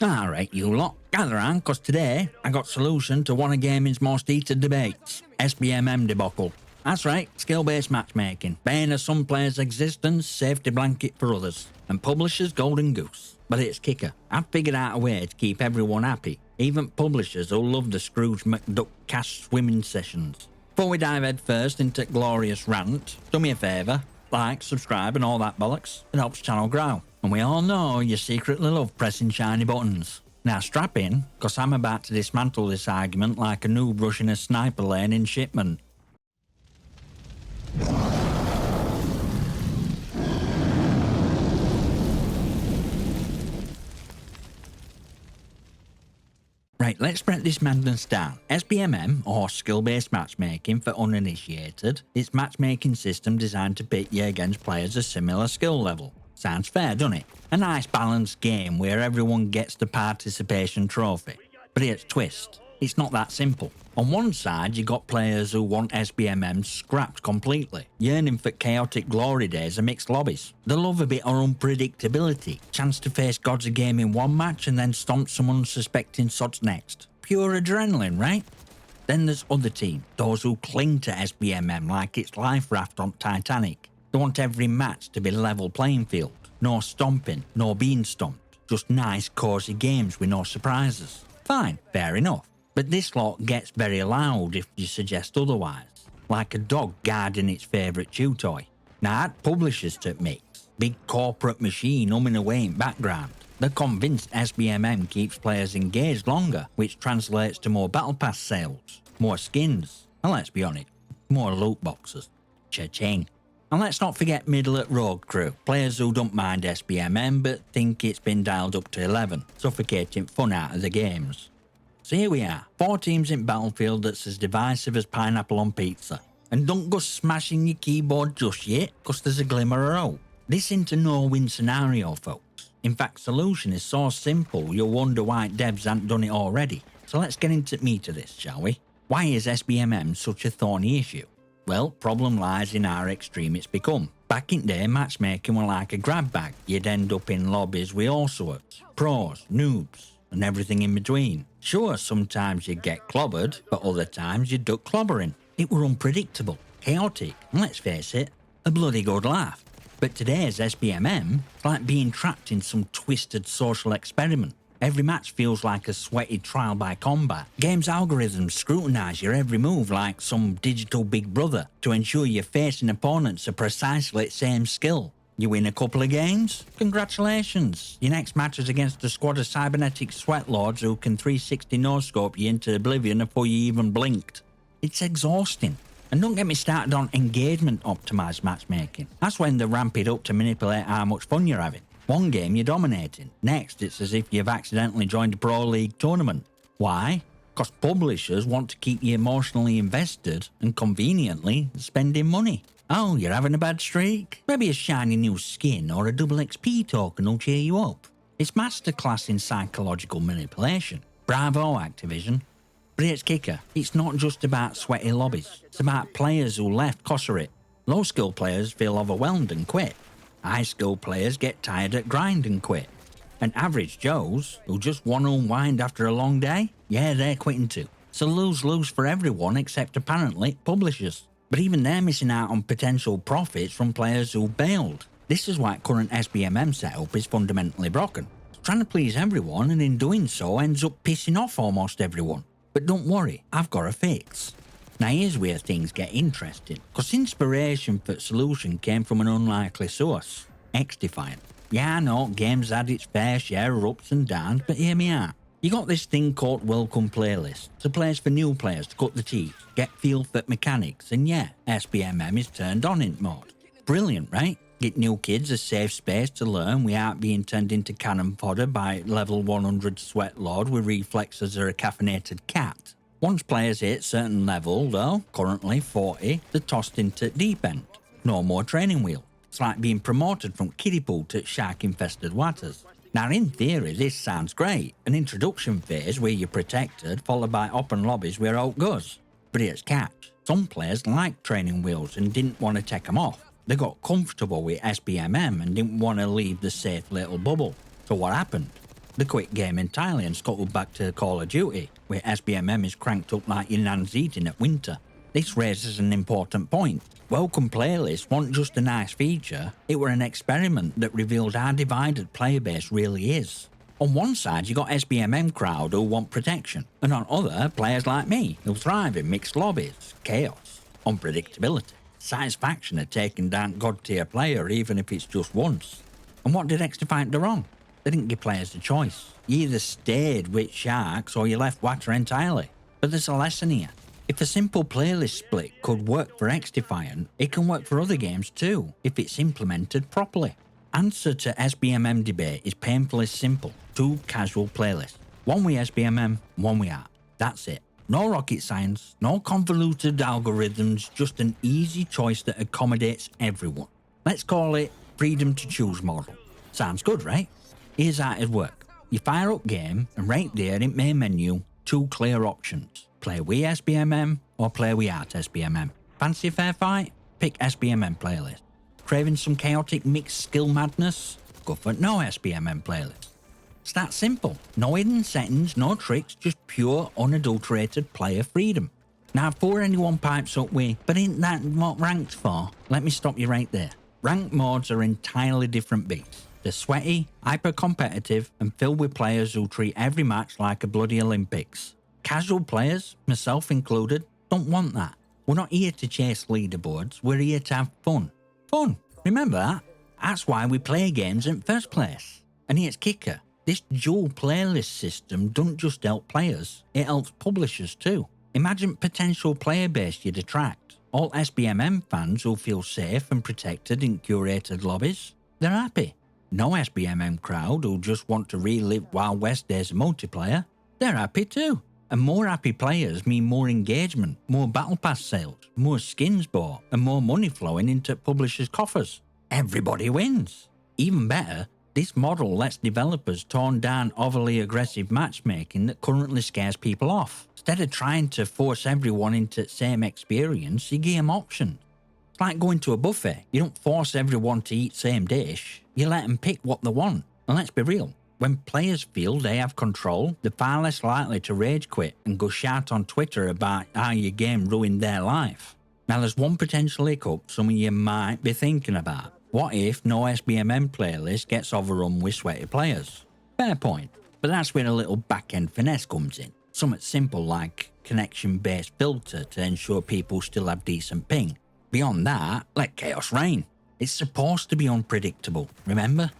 Alright, you lot, gather round, cause today I got solution to one of gaming's most heated debates. SBMM debacle. That's right, skill-based matchmaking. Bane of some players' existence, safety blanket for others. And publishers' golden goose. But it's kicker. I've figured out a way to keep everyone happy. Even publishers who love the Scrooge McDuck cash swimming sessions. Before we dive head first into glorious rant, do me a favour. Like, subscribe and all that bollocks. It helps channel grow. And we all know you secretly love pressing shiny buttons. Now strap in, cause I'm about to dismantle this argument like a noob rushing a sniper lane in shipment. Right, let's break this madness down. SBMM, or skill-based matchmaking for uninitiated, is matchmaking system designed to pit you against players of similar skill level. Sounds fair, doesn't it? A nice balanced game where everyone gets the participation trophy. But here's a twist. It's not that simple. On one side, you got players who want SBMM scrapped completely, yearning for chaotic glory days and mixed lobbies. They love a bit of unpredictability, chance to face gods of game in one match and then stomp some unsuspecting sods next. Pure adrenaline, right? Then there's other team, those who cling to SBMM like it's life raft on Titanic. They want every match to be level playing field. No stomping, no being stomped. Just nice, cosy games with no surprises. Fine, fair enough. But this lot gets very loud if you suggest otherwise. Like a dog guarding its favourite chew toy. Now add publishers to the mix. Big corporate machine humming away in background. They're convinced SBMM keeps players engaged longer, which translates to more battle pass sales, more skins, and let's be honest, more loot boxes. Cha-ching. And let's not forget middle at Rogue Crew, players who don't mind SBMM but think it's been dialed up to 11, suffocating fun out of the games. So here we are, 4 teams in Battlefield that's as divisive as pineapple on pizza. And don't go smashing your keyboard just yet, cause there's a glimmer of hope. This ain't a no-win scenario, folks. In fact, solution is so simple you'll wonder why devs haven't done it already. So let's get into the meat of this, shall we? Why is SBMM such a thorny issue? Well, problem lies in how extreme it's become. Back in the day, matchmaking were like a grab bag. You'd end up in lobbies with all sorts, pros, noobs, and everything in between. Sure, sometimes you'd get clobbered, but other times you'd duck clobbering. It were unpredictable, chaotic, and let's face it, a bloody good laugh. But today's SBMM is like being trapped in some twisted social experiment. Every match feels like a sweaty trial by combat. Game's algorithms scrutinise your every move like some digital big brother to ensure you're facing opponents of precisely the same skill. You win a couple of games? Congratulations! Your next match is against a squad of cybernetic sweatlords who can 360 no-scope you into oblivion before you even blinked. It's exhausting. And don't get me started on engagement-optimised matchmaking. That's when they ramp it up to manipulate how much fun you're having. One game you're dominating, next it's as if you've accidentally joined a Pro League tournament. Why? Because publishers want to keep you emotionally invested and conveniently spending money. Oh, you're having a bad streak? Maybe a shiny new skin or a double XP token will cheer you up. It's masterclass in psychological manipulation. Bravo, Activision. But here's kicker, it's not just about sweaty lobbies. It's about players who left cause of it. Low-skill players feel overwhelmed and quit. High-skill players get tired at grind and quit. And average Joes, who just want to unwind after a long day, yeah, they're quitting too. So lose-lose for everyone except apparently publishers. But even they're missing out on potential profits from players who bailed. This is why current SBMM setup is fundamentally broken. It's trying to please everyone and in doing so ends up pissing off almost everyone. But don't worry, I've got a fix. Now here's where things get interesting, because inspiration for the solution came from an unlikely source, XDefiant. Yeah, I know, games had its fair share of ups and downs, but hear me out. You got this thing called Welcome Playlist. It's a place for new players to cut the teeth, get feel for mechanics, and yeah, SBMM is turned on in mode. Brilliant, right? Get new kids a safe space to learn without being turned into cannon fodder by level 100 sweat lord with reflexes or a caffeinated cat. Once players hit certain level, though, currently 40, they're tossed into deep end. No more training wheel. It's like being promoted from kiddie pool to shark-infested waters. Now in theory this sounds great, an introduction phase where you're protected followed by open lobbies where out goes. But here's catch, some players liked training wheels and didn't want to take them off. They got comfortable with SBMM and didn't want to leave the safe little bubble. So what happened? They quit game entirely and scuttled back to Call of Duty, where SBMM is cranked up like your nan's eating at winter. This raises an important point. Welcome Playlists weren't just a nice feature, it were an experiment that revealed how divided player base really is. On one side you got SBMM crowd who want protection, and on other, players like me who thrive in mixed lobbies, chaos, unpredictability, satisfaction of taking down god tier player even if it's just once. And what did XDefiant do wrong? They didn't give players a choice. You either stayed with Sharks or you left Water entirely. But there's a lesson here. If a simple playlist split could work for XDefiant, it can work for other games too, if it's implemented properly. Answer to SBMM debate is painfully simple. 2 casual playlists. One with SBMM, one with art. That's it. No rocket science, no convoluted algorithms, just an easy choice that accommodates everyone. Let's call it freedom to choose model. Sounds good, right? Here's how it'd work. You fire up game, and right there in main menu, 2 clear options. Play with SBMM or play with Art SBMM. Fancy a fair fight? Pick SBMM playlist. Craving some chaotic mixed skill madness? Go for no SBMM playlist. It's that simple. No hidden settings, no tricks, just pure unadulterated player freedom. Now before anyone pipes up with, but ain't that what ranked's for? Let me stop you right there. Ranked modes are entirely different beasts. They're sweaty, hyper-competitive, and filled with players who treat every match like a bloody Olympics. Casual players, myself included, don't want that. We're not here to chase leaderboards, we're here to have fun. Fun, remember that? That's why we play games in the first place. And here's kicker. This dual playlist system doesn't just help players, it helps publishers too. Imagine potential player base you'd attract. All SBMM fans who feel safe and protected in curated lobbies, they're happy. No SBMM crowd who just want to relive Wild West days of multiplayer, they're happy too. And more happy players mean more engagement, more battle pass sales, more skins bought, and more money flowing into publishers' coffers. Everybody wins. Even better, this model lets developers tone down overly aggressive matchmaking that currently scares people off. Instead of trying to force everyone into the same experience, you give them options. It's like going to a buffet. You don't force everyone to eat the same dish, you let them pick what they want. And let's be real, when players feel they have control, they're far less likely to rage quit and go shout on Twitter about how your game ruined their life. Now there's one potential hiccup some of you might be thinking about. What if no SBMM playlist gets overrun with sweaty players? Fair point, but that's where a little back-end finesse comes in. Something simple like connection-based filter to ensure people still have decent ping. Beyond that, let chaos reign. It's supposed to be unpredictable, remember?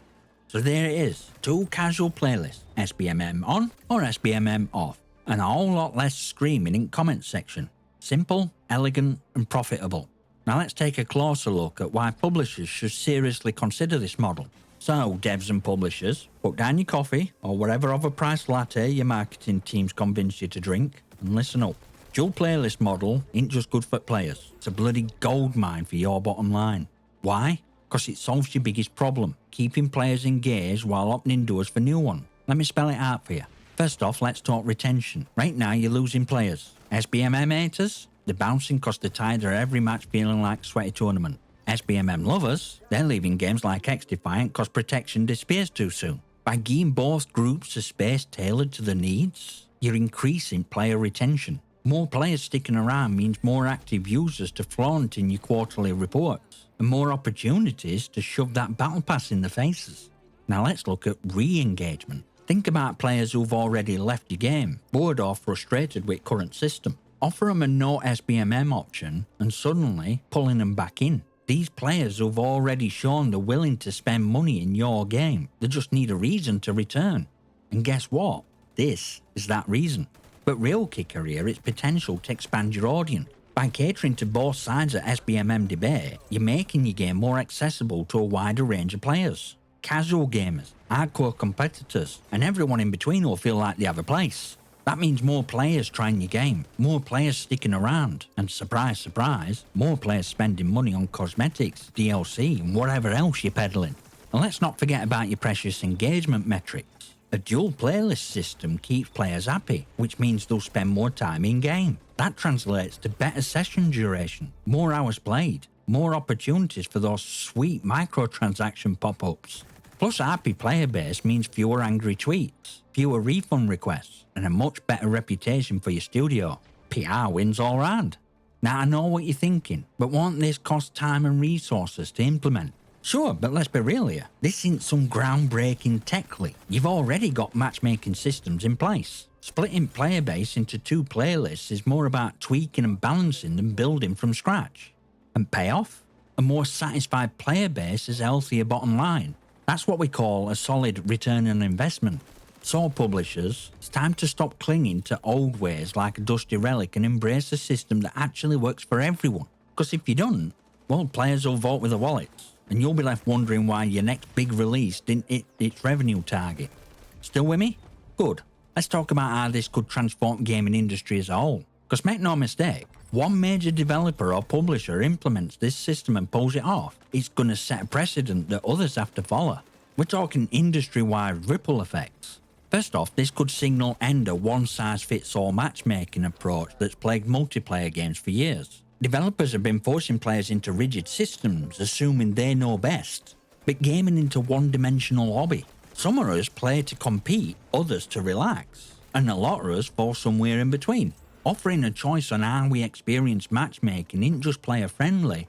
So there it is, 2 casual playlists, SBMM on or SBMM off, and a whole lot less screaming in comment section. Simple, elegant and profitable. Now let's take a closer look at why publishers should seriously consider this model. So devs and publishers, put down your coffee or whatever overpriced latte your marketing teams convince you to drink and listen up. Dual playlist model ain't just good for players, it's a bloody goldmine for your bottom line. Why? Because it solves your biggest problem, keeping players engaged while opening doors for new ones. Let me spell it out for you. First off, let's talk retention. Right now you're losing players. SBMM haters? They're bouncing cause they're tired of every match feeling like a sweaty tournament. SBMM lovers? They're leaving games like XDefiant cause protection disappears too soon. By giving both groups a space tailored to their needs, you're increasing player retention. More players sticking around means more active users to flaunt in your quarterly reports, and more opportunities to shove that battle pass in their faces. Now let's look at re-engagement. Think about players who've already left your game, bored or frustrated with current system. Offer them a no SBMM option and suddenly pulling them back in. These players who've already shown they're willing to spend money in your game, they just need a reason to return. And guess what? This is that reason. But real kicker here is potential to expand your audience. By catering to both sides of SBMM debate, you're making your game more accessible to a wider range of players. Casual gamers, hardcore competitors, and everyone in between will feel like they have a place. That means more players trying your game, more players sticking around, and surprise, surprise, more players spending money on cosmetics, DLC, and whatever else you're peddling. And let's not forget about your precious engagement metrics. A dual playlist system keeps players happy, which means they'll spend more time in-game. That translates to better session duration, more hours played, more opportunities for those sweet microtransaction pop-ups. Plus, a happy player base means fewer angry tweets, fewer refund requests, and a much better reputation for your studio. PR wins all round. Now, I know what you're thinking, but won't this cost time and resources to implement? Sure, but let's be real here. This isn't some groundbreaking tech leap. You've already got matchmaking systems in place. Splitting player base into two playlists is more about tweaking and balancing than building from scratch. And payoff? A more satisfied player base is a healthier bottom line. That's what we call a solid return on investment. So publishers, it's time to stop clinging to old ways like a dusty relic and embrace a system that actually works for everyone. Because if you don't, well, players will vote with their wallets, and you'll be left wondering why your next big release didn't hit its revenue target. Still with me? Good. Let's talk about how this could transform gaming industry as a whole. Because make no mistake, one major developer or publisher implements this system and pulls it off, it's going to set a precedent that others have to follow. We're talking industry-wide ripple effects. First off, this could signal end a one-size-fits-all matchmaking approach that's plagued multiplayer games for years. Developers have been forcing players into rigid systems, assuming they know best, but gaming into one-dimensional hobby. Some of us play to compete, others to relax, and a lot of us fall somewhere in between. Offering a choice on how we experience matchmaking isn't just player-friendly,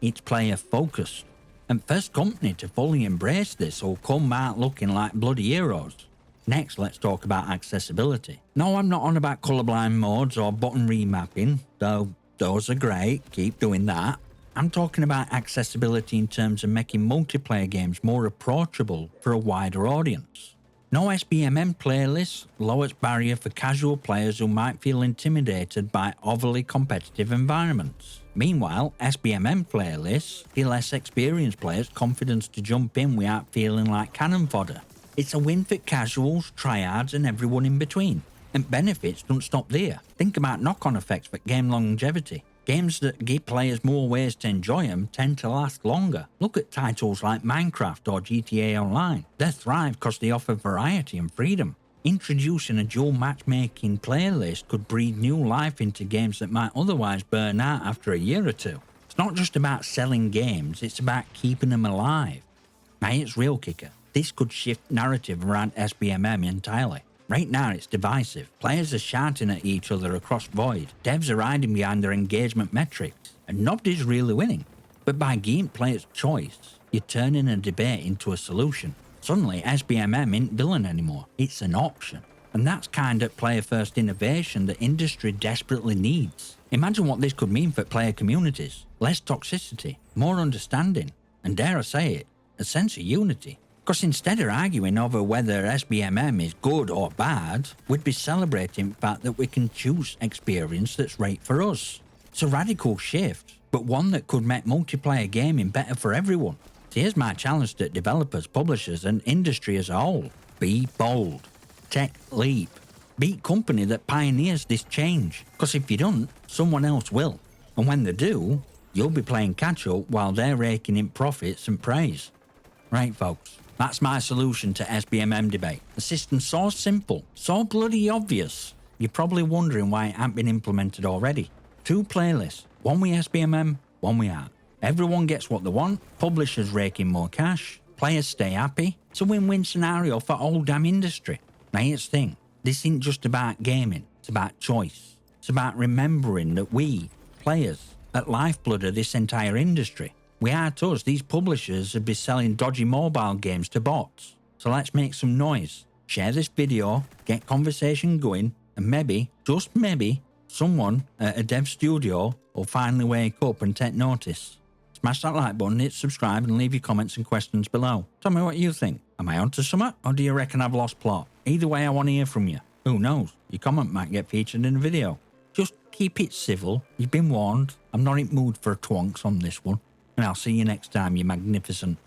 it's player-focused. And first company to fully embrace this will come out looking like bloody heroes. Next, let's talk about accessibility. No, I'm not on about colorblind modes or button remapping, though those are great, keep doing that. I'm talking about accessibility in terms of making multiplayer games more approachable for a wider audience. No SBMM playlists lowers barrier for casual players who might feel intimidated by overly competitive environments. Meanwhile, SBMM playlists give less experienced players confidence to jump in without feeling like cannon fodder. It's a win for casuals, tryhards, and everyone in between. And benefits don't stop there. Think about knock-on effects for game longevity. Games that give players more ways to enjoy them tend to last longer. Look at titles like Minecraft or GTA Online. They thrive because they offer variety and freedom. Introducing a dual matchmaking playlist could breathe new life into games that might otherwise burn out after a year or two. It's not just about selling games, it's about keeping them alive. Now here's real kicker. This could shift narrative around SBMM entirely. Right now it's divisive. Players are shouting at each other across Void. Devs are hiding behind their engagement metrics. And nobody's really winning. But by giving players choice, you're turning a debate into a solution. Suddenly SBMM isn't villain anymore. It's an option. And that's kind of player-first innovation the industry desperately needs. Imagine what this could mean for player communities. Less toxicity, more understanding, and dare I say it, a sense of unity. Because instead of arguing over whether SBMM is good or bad, we'd be celebrating the fact that we can choose experience that's right for us. It's a radical shift, but one that could make multiplayer gaming better for everyone. So here's my challenge to developers, publishers, and industry as a whole. Be bold. Tech leap. Be a company that pioneers this change. Because if you don't, someone else will. And when they do, you'll be playing catch-up while they're raking in profits and praise. Right, folks. That's my solution to SBMM debate. The system's so simple, so bloody obvious. You're probably wondering why it hasn't been implemented already. Two playlists, one with SBMM, one without. Everyone gets what they want, publishers rake in more cash, players stay happy. It's a win-win scenario for all damn industry. Now here's the thing, this isn't just about gaming, it's about choice. It's about remembering that we, players, are the lifeblood of this entire industry. Without us, these publishers would be selling dodgy mobile games to bots. So let's make some noise. Share this video, get conversation going, and maybe, just maybe, someone at a dev studio will finally wake up and take notice. Smash that like button, hit subscribe, and leave your comments and questions below. Tell me what you think. Am I onto something, or do you reckon I've lost plot? Either way, I want to hear from you. Who knows? Your comment might get featured in a video. Just keep it civil. You've been warned. I'm not in mood for twonks on this one. And I'll see you next time, you magnificent